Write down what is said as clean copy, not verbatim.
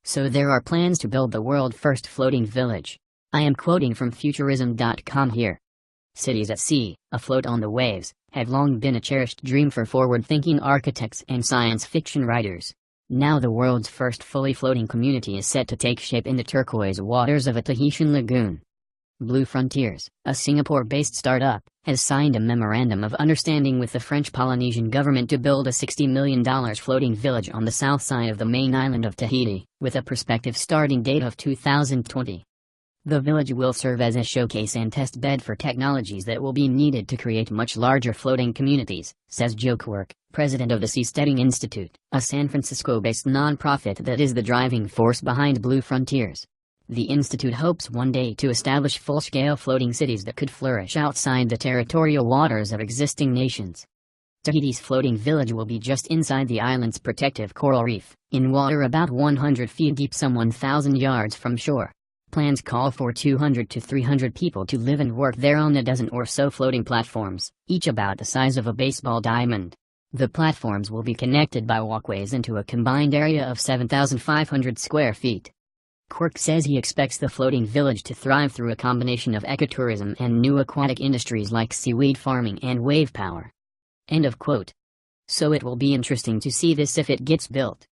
So there are plans to build the world's first floating village. I am quoting from Futurism.com here. Cities at sea, afloat on the waves, have long been a cherished dream for forward-thinking architects and science fiction writers. Now the world's first fully floating community is set to take shape in the turquoise waters of a Tahitian lagoon. Blue Frontiers, a Singapore-based startup, has signed a memorandum of understanding with the French Polynesian government to build a $60 million floating village on the south side of the main island of Tahiti, with a prospective starting date of 2020. The village will serve as a showcase and test bed for technologies that will be needed to create much larger floating communities, says Joe Quirk, president of the Seasteading Institute, a San Francisco-based nonprofit that is the driving force behind Blue Frontiers. The institute hopes one day to establish full-scale floating cities that could flourish outside the territorial waters of existing nations. Tahiti's floating village will be just inside the island's protective coral reef, in water about 100 feet deep some 1,000 yards from shore. Plans call for 200 to 300 people to live and work there on a dozen or so floating platforms, each about the size of a baseball diamond. The platforms will be connected by walkways into a combined area of 7,500 square feet. Quirk says he expects the floating village to thrive through a combination of ecotourism and new aquatic industries like seaweed farming and wave power. End of quote. So it will be interesting to see this if it gets built.